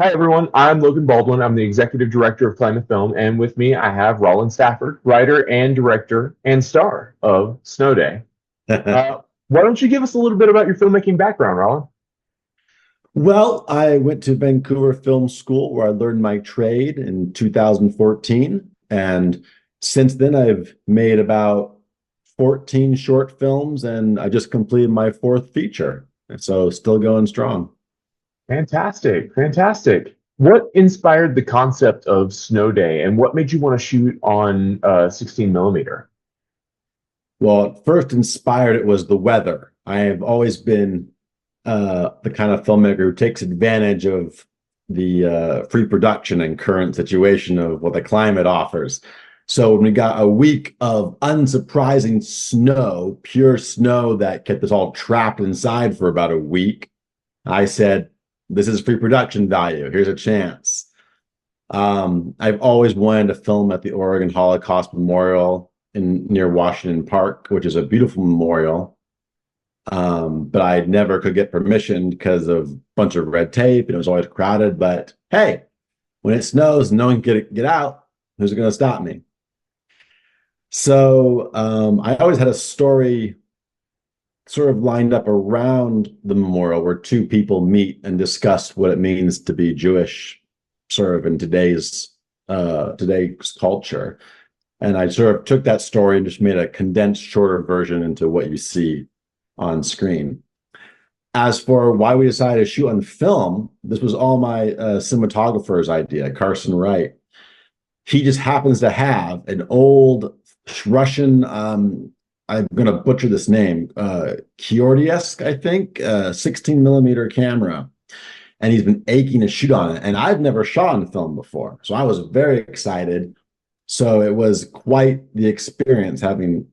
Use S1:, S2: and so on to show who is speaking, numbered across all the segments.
S1: Hi, everyone. I'm Logan Baldwin. I'm the executive director of Climate Film, and with me I have Rollin Stafford, writer and director and star of Snow Day. Why don't you give us a little bit about your filmmaking background, Rollin?
S2: Well, I went to Vancouver Film School where I learned my trade in 2014. And since then, I've made about 14 short films and I just completed my fourth feature. So still going strong.
S1: Fantastic, fantastic. What inspired the concept of Snow Day, and what made you want to shoot on 16 millimeter?
S2: Well, first inspired it was the weather. I have always been the kind of filmmaker who takes advantage of the free production and current situation of what the climate offers. So when we got a week of unsurprising snow, pure snow that kept us all trapped inside for about a week, I said, this is free production value. Here's a chance. I've always wanted to film at the Oregon Holocaust Memorial in near Washington Park, which is a beautiful memorial. But I never could get permission because of a bunch of red tape and it was always crowded. But hey, when it snows and no one can get out, who's going to stop me? So I always had a story sort of lined up around the memorial where two people meet and discuss what it means to be Jewish, sort of in today's culture. And I sort of took that story and just made a condensed, shorter version into what you see on screen. As for why we decided to shoot on film, this was all my cinematographer's idea, Carson Wright. He just happens to have an old Russian, I'm going to butcher this name, Kyordiask, I think, 16 millimeter camera. And he's been aching to shoot on it. And I've never shot on film before. So I was very excited. So it was quite the experience having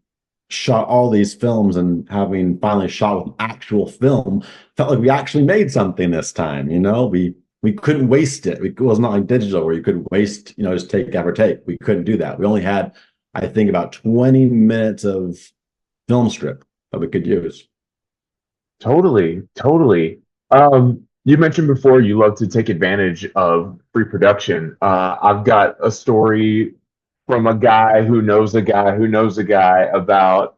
S2: shot all these films and having finally shot with actual film. Felt like we actually made something this time. We couldn't waste it. It was not like digital where you could waste, just take every take. We couldn't do that. We only had, I think, about 20 minutes of film strip that we could use.
S1: Totally, totally. You mentioned before you love to take advantage of free production. I've got a story from a guy who knows a guy who knows a guy about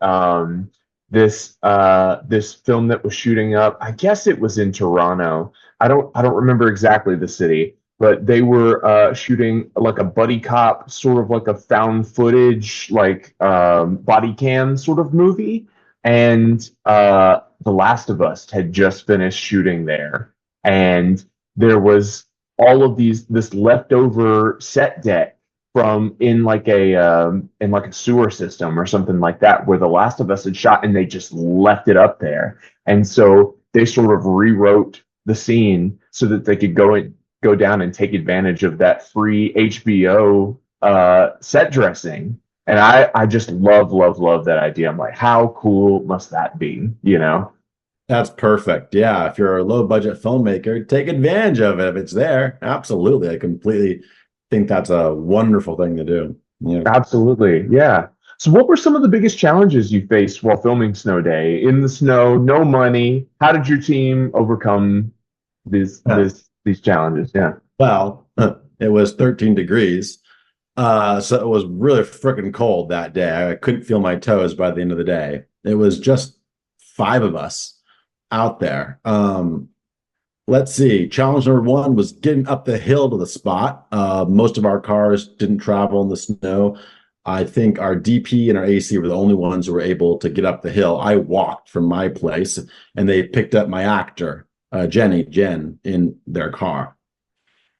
S1: this film that was shooting up. I guess it was in Toronto. I don't remember exactly the city, but they were shooting like a buddy cop, sort of like a found footage, like body cam sort of movie. And The Last of Us had just finished shooting there, and there was all of this leftover set deck from in like a sewer system or something like that where The Last of Us had shot, and they just left it up there. And so they sort of rewrote the scene so that they could go down and take advantage of that free HBO set dressing. And I just love that idea. I'm like, how cool must that be, you know?
S2: That's perfect. Yeah, if you're a low budget filmmaker, take advantage of it if it's there. Absolutely. I completely think that's a wonderful thing to do. Yeah.
S1: Absolutely. Yeah. So what were some of the biggest challenges you faced while filming Snow Day? In the snow, no money. How did your team overcome these challenges? Yeah.
S2: Well, it was 13 degrees. So it was really freaking cold that day. I couldn't feel my toes by the end of the day. It was just five of us out there. Let's see. Challenge number one was getting up the hill to the spot. Most of our cars didn't travel in the snow. I think our DP and our AC were the only ones who were able to get up the hill. I walked from my place, and they picked up my actor, Jen, in their car.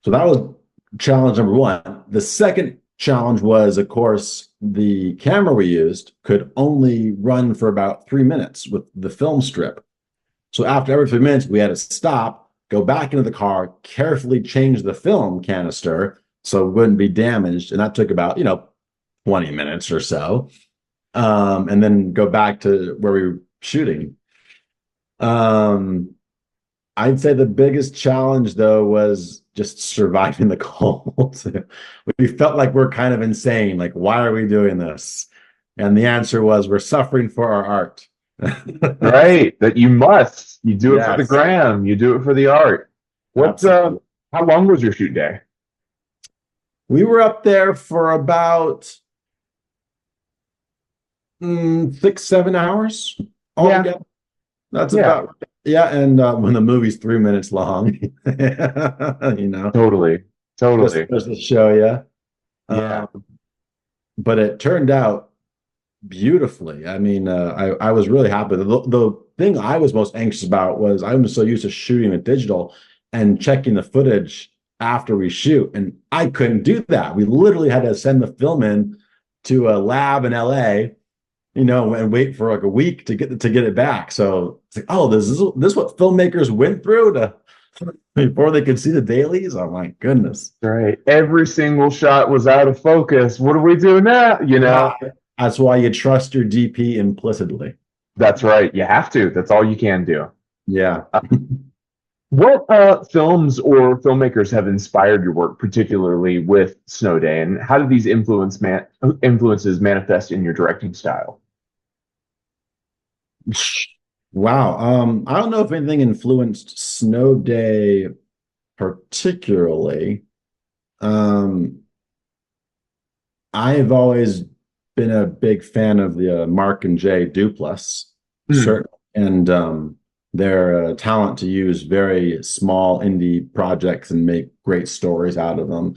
S2: So that was challenge number one. The second challenge was, of course, the camera we used could only run for about 3 minutes with the film strip. So after every 3 minutes, we had to stop, go back into the car, carefully change the film canister so it wouldn't be damaged. And that took about, 20 minutes or so. And then go back to where we were shooting. I'd say the biggest challenge, though, was just surviving the cold. We felt like we're kind of insane. Like, why are we doing this? And the answer was, we're suffering for our art.
S1: Right. That you must. You do it for the
S2: Yes,
S1: gram. You do it for the art. What
S2: absolutely.
S1: How long was your shoot day?
S2: We were up there for about 6, 7 hours
S1: Yeah,
S2: altogether. That's
S1: yeah,
S2: about yeah. And when the movie's 3 minutes long, you know,
S1: totally, totally.
S2: just to show you.
S1: Yeah.
S2: But it turned out beautifully. I mean, I was really happy. The thing I was most anxious about was I'm so used to shooting with digital and checking the footage after we shoot, and I couldn't do that. We literally had to send the film in to a lab in LA, and wait for like a week to get it back. So it's like, oh, this is what filmmakers went through to before they could see the dailies. Oh my goodness.
S1: Right. Every single shot was out of focus. What do we do now?
S2: Ah, that's why you trust your DP implicitly.
S1: That's right. You have to. That's all you can do.
S2: Yeah.
S1: Uh, what films or filmmakers have inspired your work, particularly with Snow Day, and how do these influences manifest in your directing style?
S2: Wow. I don't know if anything influenced Snow Day particularly. Um, I've always been a big fan of the Mark and Jay Duplass,
S1: Hmm.
S2: certainly, and their talent to use very small indie projects and make great stories out of them.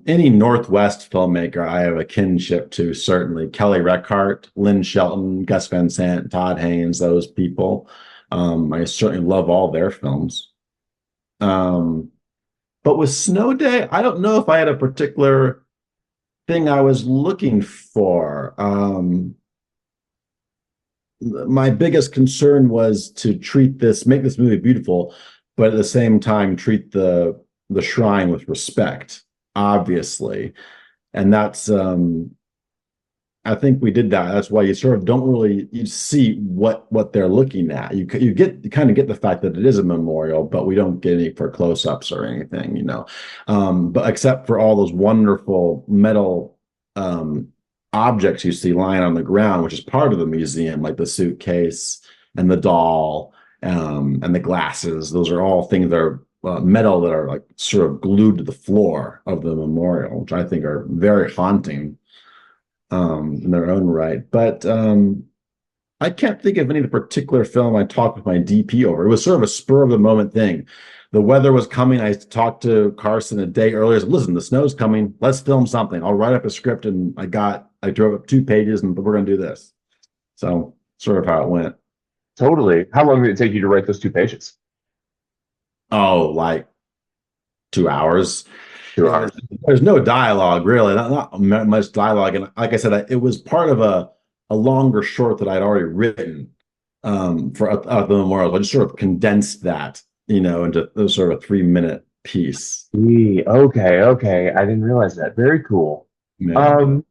S2: Any Northwest filmmaker I have a kinship to, certainly Kelly Reichardt, Lynn Shelton, Gus Van Sant, Todd Haynes, those people. I certainly love all their films. Um, but with Snow Day, I don't know if I had a particular thing I was looking for. My biggest concern was to make this movie beautiful, but at the same time treat the shrine with respect, obviously. And that's I think we did that. That's why you sort of don't really you see what they're looking at. You kind of get the fact that it is a memorial, but we don't get any for close-ups or anything. But except for all those wonderful metal objects you see lying on the ground, which is part of the museum, like the suitcase and the doll, and the glasses. Those are all things that are metal that are like sort of glued to the floor of the memorial, which I think are very haunting in their own right. But I can't think of any particular film I talked with my DP over. It was sort of a spur of the moment thing. The weather was coming. I talked to Carson a day earlier. I said, listen, the snow's coming. Let's film something. I'll write up a script. And I drove up 2 pages and we're going to do this. So sort of how it went.
S1: Totally. How long did it take you to write those 2 pages?
S2: Oh, like 2 hours.
S1: 2 hours.
S2: There's no dialogue really, not much dialogue. And like I said, it was part of a longer short that I'd already written for the memorial. I just sort of condensed that, into sort of a 3-minute piece.
S1: Okay, okay. I didn't realize that. Very cool.
S2: Yeah.
S1: Um,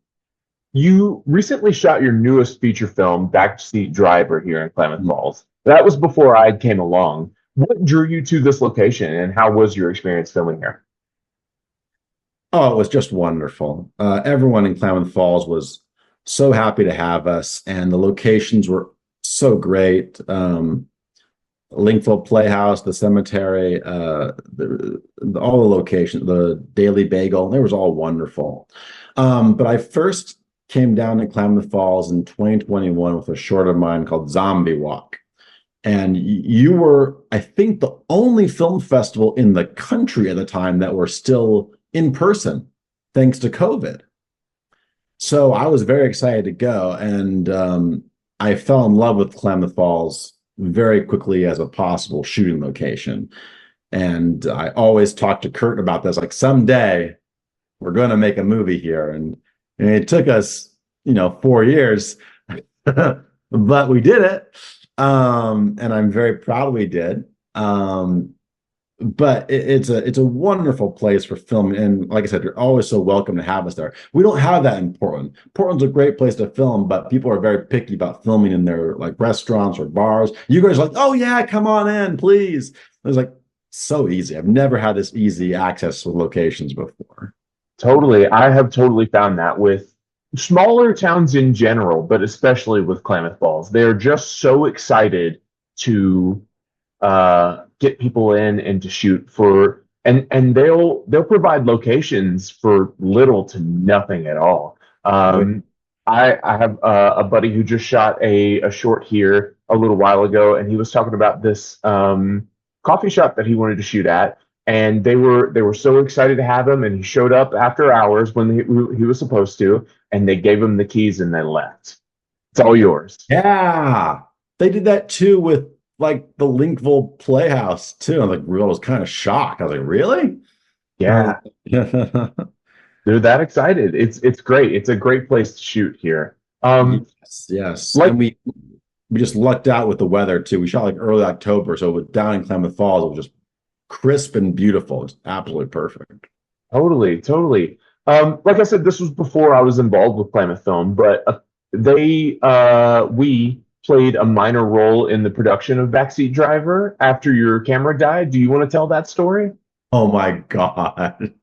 S1: you recently shot your newest feature film, Backseat Driver, here in Klamath Falls. That was before I came along. What drew you to this location, and how was your experience filming here?
S2: Oh, it was just wonderful. Everyone in Klamath Falls was so happy to have us, and the locations were so great. Linkville Playhouse, the cemetery, all the locations, the Daily Bagel, it was all wonderful. But I first came down to Klamath Falls in 2021 with a short of mine called Zombie Walk. And you were, I think, the only film festival in the country at the time that were still in person, thanks to COVID. So I was very excited to go, and I fell in love with Klamath Falls very quickly as a possible shooting location. And I always talk to Kurt about this, like someday we're going to make a movie here. And it took us, 4 years, but we did it. And I'm very proud we did. But it's a wonderful place for film, and like I said, you're always so welcome to have us there. We don't have that in Portland. Portland's a great place to film, but people are very picky about filming in their like restaurants or bars. You guys are like, oh yeah, come on in, please. It was like so easy. I've never had this easy access to locations before.
S1: Totally. I have totally found that with smaller towns in general, but especially with Klamath Falls. They're just so excited to get people in and to shoot for and they'll provide locations for little to nothing at all. Um, I have a buddy who just shot a short here a little while ago, and he was talking about this coffee shop that he wanted to shoot at, and they were so excited to have him, and he showed up after hours when he was supposed to, and they gave him the keys and then left. It's all yours.
S2: Yeah, they did that too with like the Linkville Playhouse too. I was kind of shocked. I was like, really?
S1: Yeah,
S2: Yeah.
S1: they're that excited. It's great. It's a great place to shoot here.
S2: Yes, yes.
S1: Like
S2: And we just lucked out with the weather too. We shot like early October, so down in Klamath Falls, it was just crisp and beautiful. It's absolutely perfect.
S1: totally, totally. Like I said, this was before I was involved with Klamath Film, but we played a minor role in the production of Backseat Driver after your camera died. Do you want to tell that story?
S2: Oh my God.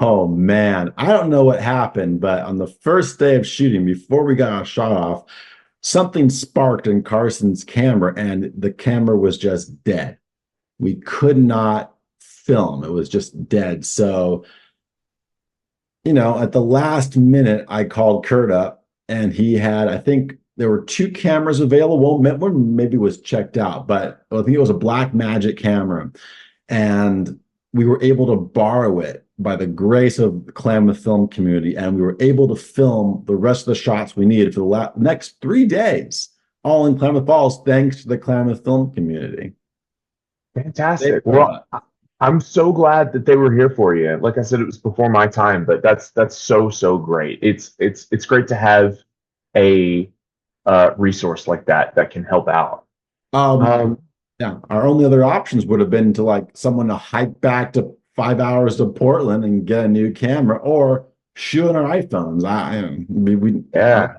S2: Oh man. I don't know what happened, but on the first day of shooting, before we got our shot off, something sparked in Carson's camera and the camera was just dead. We could not film. It was just dead. So, at the last minute, I called Kurt up and he had, I think there were two cameras available. One maybe was checked out, but I think it was a Black Magic camera. And we were able to borrow it by the grace of the Klamath film community. And we were able to film the rest of the shots we needed for the next 3 days, all in Klamath Falls, thanks to the Klamath film community.
S1: Fantastic. Well, I'm so glad that they were here for you. Like I said, it was before my time, but that's so great. It's great to have a resource like that can help out.
S2: Yeah, our only other options would have been to someone to hike back to 5 hours to Portland and get a new camera or shoot on our iPhones.
S1: Yeah,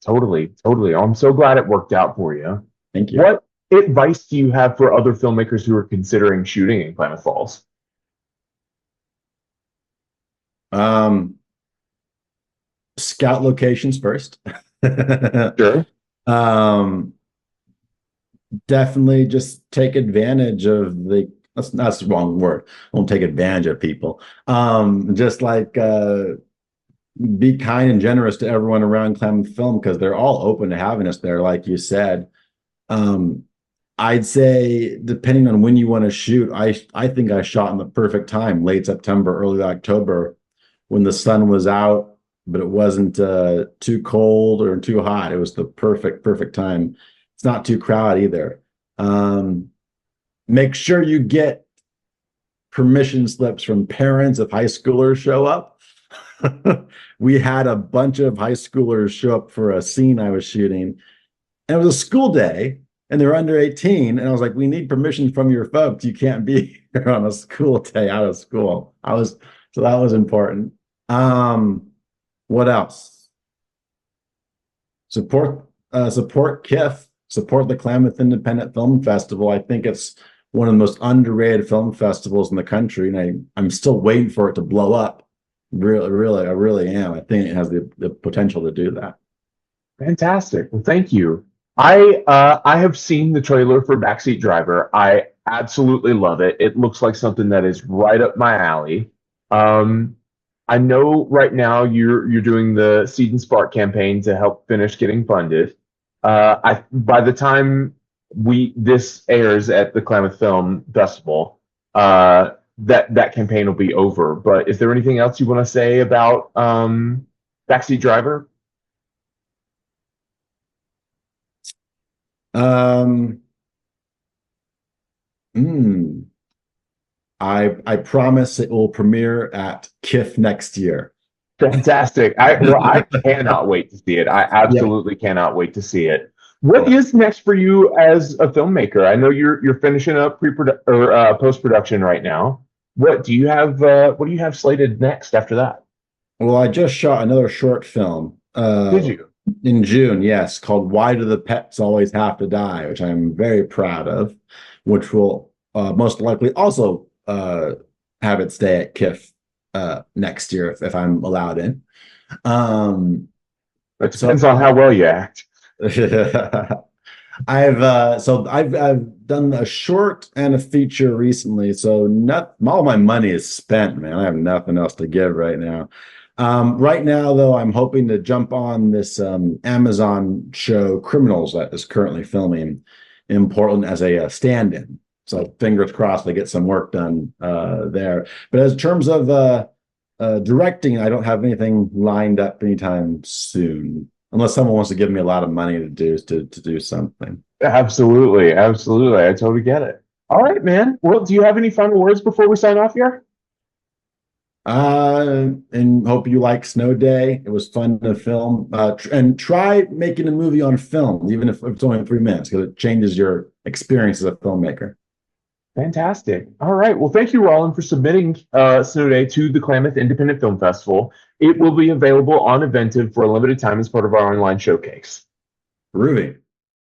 S1: totally. I'm so glad it worked out for you.
S2: Thank you.
S1: What advice do you have for other filmmakers who are considering shooting in Klamath Falls?
S2: Scout locations first.
S1: Sure.
S2: Definitely just take advantage of that's the wrong word. I won't take advantage of people. Just be kind and generous to everyone around Klamath Film because they're all open to having us there, like you said. I'd say depending on when you want to shoot, I think I shot in the perfect time, late September, early October, when the sun was out, but it wasn't too cold or too hot. It was the perfect time. It's not too crowded either. Make sure you get permission slips from parents if high schoolers show up. We had a bunch of high schoolers show up for a scene I was shooting, and it was a school day, and they're under 18. And I was like, we need permission from your folks. You can't be here on a school day out of school. So that was important. What else? Support KIFF. Support the Klamath Independent Film Festival. I think it's one of the most underrated film festivals in the country, and I'm still waiting for it to blow up. Really, I really am. I think it has the potential to do that.
S1: Fantastic. Well, thank you. I have seen the trailer for Backseat Driver. I absolutely love it. It looks like something that is right up my alley. I know right now you're doing the Seed and Spark campaign to help finish getting funded. By the time this airs at the Klamath Film Festival, that campaign will be over. But is there anything else you want to say about Backseat Driver?
S2: I promise it will premiere at KIFF next year.
S1: Fantastic. I cannot wait to see it. I absolutely cannot wait to see it. What is next for you as a filmmaker? I know you're finishing up post-production right now. What do you have slated next after that?
S2: Well, I just shot another short film.
S1: Did you?
S2: In June, yes, called Why Do the Pets Always Have to Die, which I'm very proud of, which will most likely also have it stay at KIFF next year if I'm allowed in.
S1: It depends on how well you act.
S2: I've done a short and a feature recently, so not all my money is spent, man. I have nothing else to give right now. Right now, though, I'm hoping to jump on this Amazon show, Criminals, that is currently filming in Portland as a stand-in. So fingers crossed, I get some work done there. But as terms of directing, I don't have anything lined up anytime soon, unless someone wants to give me a lot of money to do something.
S1: Absolutely, absolutely. I totally get it. All right, man. Well, do you have any final words before we sign off here?
S2: And hope you like Snow Day. It was fun to film. And try making a movie on film, even if it's only 3 minutes, because it changes your experience as a filmmaker.
S1: Fantastic. All right. Well, thank you, Rollin, for submitting Snow Day to the Klamath Independent Film Festival. It will be available on Eventive for a limited time as part of our online showcase.
S2: Groovy.